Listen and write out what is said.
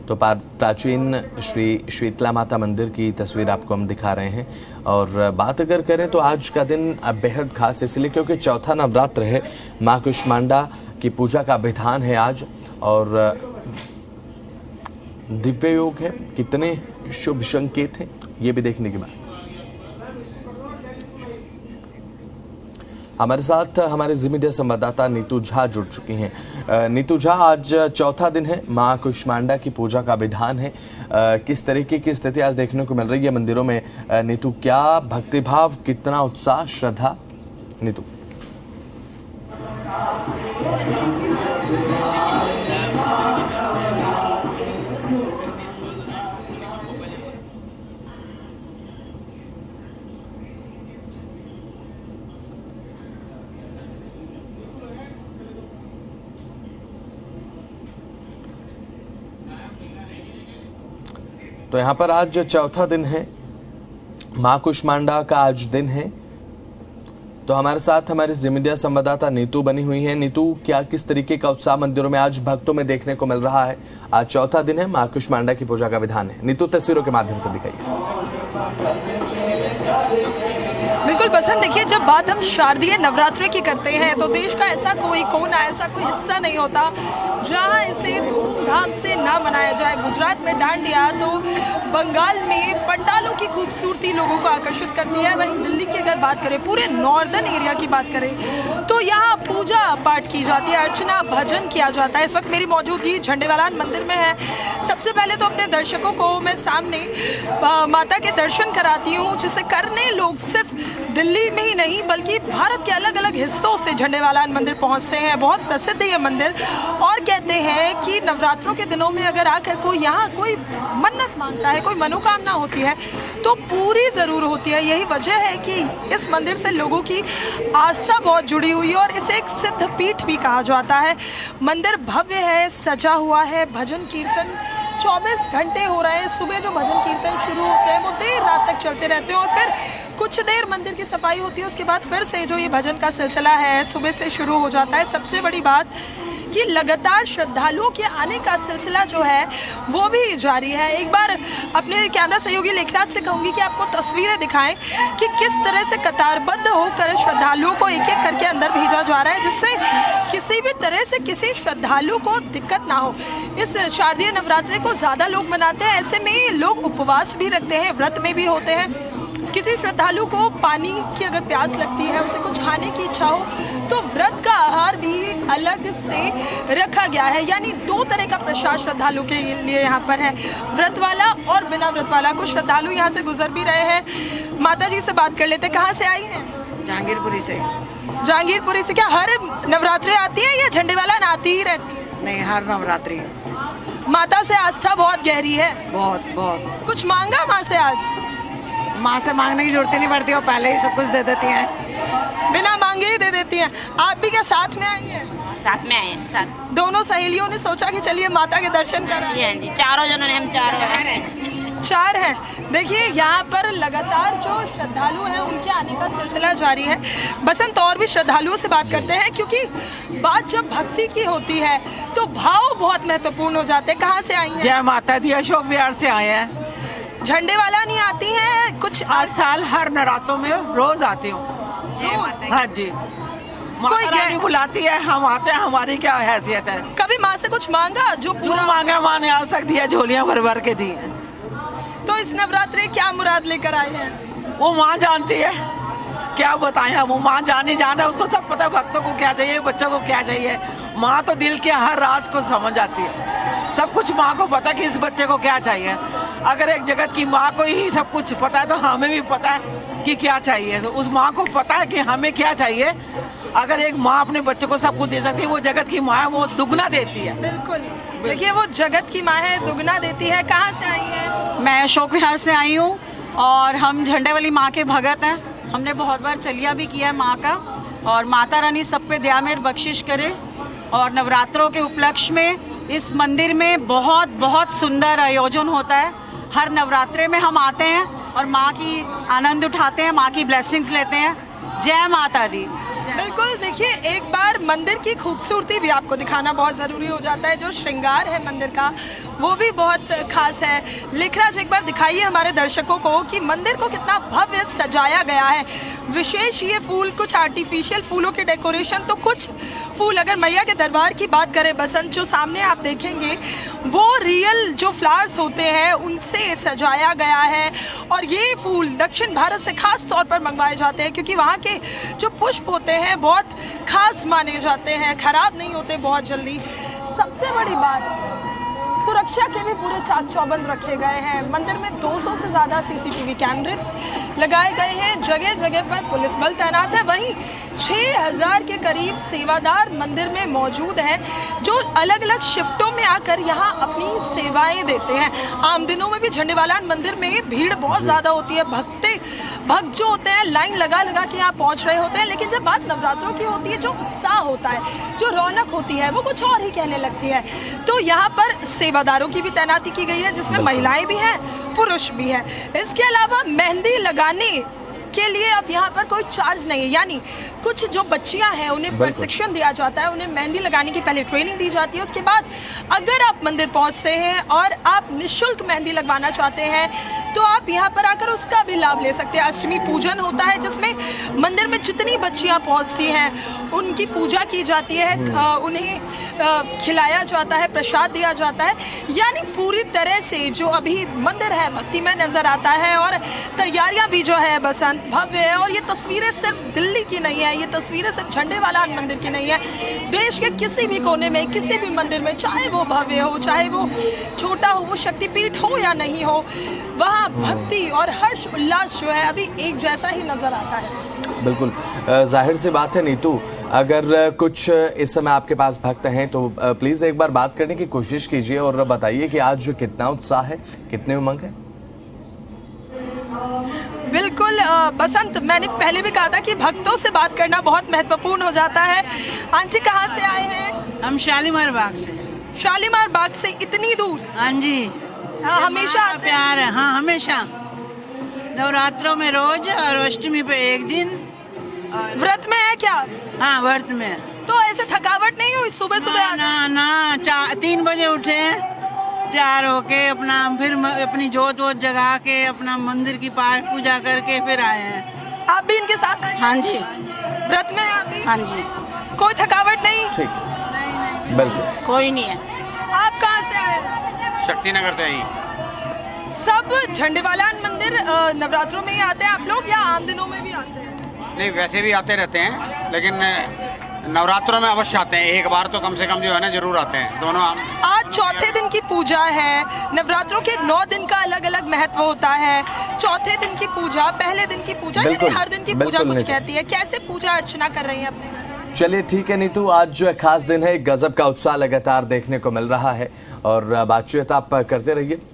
तो प्राचीन श्री शीतला माता मंदिर की तस्वीर आपको हम दिखा रहे हैं। और बात अगर करें तो आज का दिन बेहद खास इसलिए क्योंकि चौथा नवरात्र है, माँ कुष्मांडा की पूजा का विधान है आज और दिव्य योग है। कितने शुभ संकेत हैं ये भी देखने की बात। हमारे साथ हमारे जी मीडिया संवाददाता नीतू झा जुड़ चुकी हैं। नीतू झा, आज चौथा दिन है, माँ कुष्मांडा की पूजा का विधान है, किस तरीके की स्थिति आज देखने को मिल रही है मंदिरों में? नीतू, क्या भक्तिभाव, कितना उत्साह, श्रद्धा? नीतू। तो यहाँ पर आज चौथा दिन है, माँ कुष्मांडा का आज दिन है। तो हमारे साथ हमारे जी मीडिया संवाददाता नीतू बनी हुई है। नीतू, क्या किस तरीके का उत्साह मंदिरों में आज भक्तों में देखने को मिल रहा है? आज चौथा दिन है, माँ कुष्मांडा की पूजा का विधान है। नीतू, तस्वीरों के माध्यम से दिखाइए। बिल्कुल बसंत, देखिए, जब बात हम शारदीय नवरात्रि की करते हैं तो देश का ऐसा कोई कोना, ऐसा कोई हिस्सा नहीं होता जहां इसे धूमधाम से ना मनाया जाए। गुजरात में डांडिया, तो बंगाल में पंडालों की खूबसूरती लोगों को आकर्षित करती है। वहीं दिल्ली की अगर बात करें, पूरे नॉर्दर्न एरिया की बात करें, तो यहाँ पूजा पाठ की जाती है, अर्चना भजन किया जाता है। इस वक्त मेरी मौजूदगी झंडेवालान मंदिर में है। सबसे पहले तो अपने दर्शकों को मैं सामने माता के दर्शन कराती हूँ, जिसे करने लोग सिर्फ दिल्ली में ही नहीं बल्कि भारत के अलग अलग हिस्सों से झंडेवालान मंदिर पहुंचते हैं। बहुत प्रसिद्ध है ये मंदिर और कहते हैं कि नवरात्रों के दिनों में अगर आकर कोई यहाँ कोई मन्नत मांगता है, कोई मनोकामना होती है तो पूरी ज़रूर होती है। यही वजह है कि इस मंदिर से लोगों की आस्था बहुत जुड़ी हुई है और इसे एक सिद्ध पीठ भी कहा जाता है। मंदिर भव्य है, सजा हुआ है, भजन कीर्तन 24 घंटे हो रहे हैं। सुबह जो भजन कीर्तन शुरू होते हैं वो देर रात तक चलते रहते हैं और फिर कुछ देर मंदिर की सफाई होती है, उसके बाद फिर से जो ये भजन का सिलसिला है सुबह से शुरू हो जाता है। सबसे बड़ी बात कि लगातार श्रद्धालुओं के आने का सिलसिला जो है वो भी जारी है। एक बार अपने कैमरा सहयोगी लेखराज से कहूँगी कि आपको तस्वीरें दिखाएं कि किस तरह से कतारबद्ध होकर श्रद्धालुओं को एक एक करके अंदर भेजा जा रहा है, जिससे किसी भी तरह से किसी श्रद्धालु को दिक्कत ना हो। इस शारदीय नवरात्रि को ज़्यादा लोग मनाते हैं, ऐसे में लोग उपवास भी रखते हैं, व्रत में भी होते हैं। किसी श्रद्धालु को पानी की अगर प्यास लगती है, उसे कुछ खाने की इच्छा हो, तो व्रत का आहार भी अलग से रखा गया है। यानी दो तरह का प्रसाद श्रद्धालु के लिए यहाँ पर है, व्रत वाला और बिना व्रत वाला। कुछ श्रद्धालु यहाँ से गुजर भी रहे हैं। माता जी से बात कर लेते, कहाँ से आई हैं? जहांगीरपुरी से। जहांगीरपुरी से। क्या हर नवरात्रि आती है या झंडेवालान आती ही रहती है? नहीं, हर नवरात्रि। माता से आस्था बहुत गहरी है? बहुत बहुत। कुछ मांगा माँ से आज? माँ से मांगने की जरूरत ही नहीं पड़ती, वो पहले ही सब कुछ दे देती हैं, बिना मांगे ही दे देती हैं। आप भी क्या साथ में आई हैं? साथ में आए हैं, साथ। दोनों सहेलियों ने सोचा कि चलिए माता के दर्शन कराएं। जी हाँ जी, चारों जनों ने, हम चार हैं। देखिए, यहाँ पर लगातार जो श्रद्धालु हैं उनके आने का सिलसिला जारी है। बसंत, और भी श्रद्धालुओं से बात करते हैं क्योंकि बात जब भक्ति की होती है तो भाव बहुत महत्वपूर्ण हो जाते हैं। कहाँ से आई हैं? जय माता दी, अशोक विहार से आए हैं। झंडेवालान नहीं आती हैं? कुछ हर साल हर नवरात्रों में रोज आती हूँ। हाँ जी, माता रानी बुलाती है, हम आते हैं, हमारी क्या हैसियत है। कभी माँ से कुछ मांगा? जो पूरा मांगा माँ ने आज तक दिया, झोलियाँ भर भर के दी। तो इस नवरात्रि क्या मुराद लेकर आए हैं? वो माँ जानती है, क्या बताएं हम। वो माँ जाने उसको सब पता है, भक्तों को क्या चाहिए, बच्चों को क्या चाहिए। माँ तो दिल के हर राज को समझ जाती है, सब कुछ माँ को पता कि इस बच्चे को क्या चाहिए। अगर एक जगत की माँ को ही सब कुछ पता है तो हमें भी पता है कि क्या चाहिए। तो उस माँ को पता है कि हमें क्या चाहिए। अगर एक माँ अपने बच्चों को सब कुछ दे सकती है, वो जगत की माँ है, वो दुगना देती है। बिल्कुल, देखिए, वो जगत की माँ है, दुगना देती है। कहाँ से आई हैं? मैं अशोक विहार से आई हूँ और हम झंडे वाली माँ के भगत हैं। हमने बहुत बार चलिया भी किया है माँ का, और माता रानी सब पे दया मेहर बख्शिश करे। और नवरात्रों के उपलक्ष्य में इस मंदिर में बहुत बहुत सुंदर आयोजन होता है। हर नवरात्रे में हम आते हैं और माँ की आनंद उठाते हैं, माँ की ब्लेसिंग्स लेते हैं। जय माता दी। बिल्कुल, देखिए एक बार मंदिर की खूबसूरती भी आपको दिखाना बहुत ज़रूरी हो जाता है। जो श्रृंगार है मंदिर का वो भी बहुत खास है। लेखराज, एक बार दिखाइए हमारे दर्शकों को कि मंदिर को कितना भव्य सजाया गया है। विशेष ये फूल, कुछ आर्टिफिशियल फूलों के डेकोरेशन, तो कुछ फूल अगर मैया के दरबार की बात करें बसंत, जो सामने आप देखेंगे वो रियल जो फ्लावर्स होते हैं उनसे सजाया गया है। और ये फूल दक्षिण भारत से खास तौर पर मंगवाए जाते हैं क्योंकि वहाँ के जो पुष्प होते हैं बहुत खास माने जाते हैं, खराब नहीं होते बहुत जल्दी। सबसे बड़ी बात, सुरक्षा के भी पूरे चाक चौबंद रखे गए हैं। मंदिर में 200 से ज़्यादा सीसीटीवी कैमरे लगाए गए हैं, जगह जगह पर पुलिस बल तैनात है। वहीं 6000 के करीब सेवादार मंदिर में मौजूद हैं जो अलग अलग शिफ्टों में आकर यहाँ अपनी सेवाएं देते हैं। आम दिनों में भी झंडेवालान मंदिर में भीड़ बहुत ज़्यादा होती है। भक्त जो होते हैं लाइन लगा लगा के यहाँ पहुँच रहे होते हैं। लेकिन जब बात नवरात्रों की होती है, जो उत्साह होता है, जो रौनक होती है, वो कुछ और ही कहने लगती है। तो यहाँ पर सेवादारों की भी तैनाती की गई है जिसमें महिलाएं भी हैं, पुरुष भी हैं। इसके अलावा मेहंदी लगाने के लिए अब यहाँ पर कोई चार्ज नहीं है, यानी कुछ जो बच्चियाँ हैं उन्हें प्रशिक्षण दिया जाता है, उन्हें मेहंदी लगाने की पहले ट्रेनिंग दी जाती है। उसके बाद अगर आप मंदिर पहुँचते हैं और आप निःशुल्क मेहंदी लगवाना चाहते हैं तो आप यहाँ पर आकर उसका भी लाभ ले सकते हैं। अष्टमी पूजन होता है जिसमें मंदिर में जितनी बच्चियाँ पहुँचती हैं उनकी पूजा की जाती है, उन्हें खिलाया जाता है, प्रसाद दिया जाता है। यानी पूरी तरह से जो अभी मंदिर है भक्तिमय नज़र आता है और तैयारियाँ भी जो है बसंत भव्य है। और ये तस्वीरें सिर्फ दिल्ली की नहीं है, ये तस्वीरें सिर्फ झंडेवालान मंदिर की नहीं है। देश के किसी भी कोने में, किसी भी मंदिर में, चाहे वो भव्य हो, चाहे वो छोटा हो, वो शक्तिपीठ हो या नहीं हो, वहाँ भक्ति और हर्ष उल्लास जो है अभी एक जैसा ही नजर आता है। बिल्कुल, जाहिर सी बात है नीतू, अगर कुछ इस समय आपके पास भक्त हैं तो प्लीज़ एक बार बात करने की कोशिश कीजिए और बताइए कि आज कितना उत्साह है, कितनी उमंग है। बिल्कुल बसंत, मैंने पहले भी कहा था कि भक्तों से बात करना बहुत महत्वपूर्ण हो जाता है। आंटी कहाँ से आए हैं? हम शालीमार बाग से। शालीमार बाग से इतनी दूर? हाँ जी। हाँ, हमेशा प्यार है। हाँ, हमेशा नवरात्रों में रोज और अष्टमी पे एक दिन। व्रत में है क्या? हाँ, व्रत में। तो ऐसे थकावट नहीं हुई सुबह सुबह? ना 3 बजे उठे, तैयार होके अपना फिर अपनी जोत वोत जगा के अपना मंदिर की पाठ पूजा करके फिर आए हैं। आप भी इनके साथ आए? हाँ जी। व्रत में है आप भी? हाँ जी। कोई थकावट नहीं? ठीक, बिल्कुल कोई नहीं है। आप कहाँ से आए? शक्तिनगर से ही। सब झंडेवालान मंदिर नवरात्रों में ही आते हैं आप लोग या आम दिनों में भी आते हैं? नहीं, वैसे भी आते रहते हैं लेकिन नवरात्रों में अवश्य आते हैं। एक बार तो कम से कम जो है ना जरूर आते हैं दोनों। आज चौथे दिन की पूजा है। नवरात्रों के 9 दिन का अलग अलग महत्व होता है। चौथे दिन की पूजा, पहले दिन की पूजा, यानी हर दिन की पूजा कुछ कहती है। कैसे पूजा अर्चना कर रही हैं अपने? चलिए ठीक है नीतू, आज जो है खास दिन है, गजब का उत्साह लगातार देखने को मिल रहा है और बातचीत आप करते रहिए।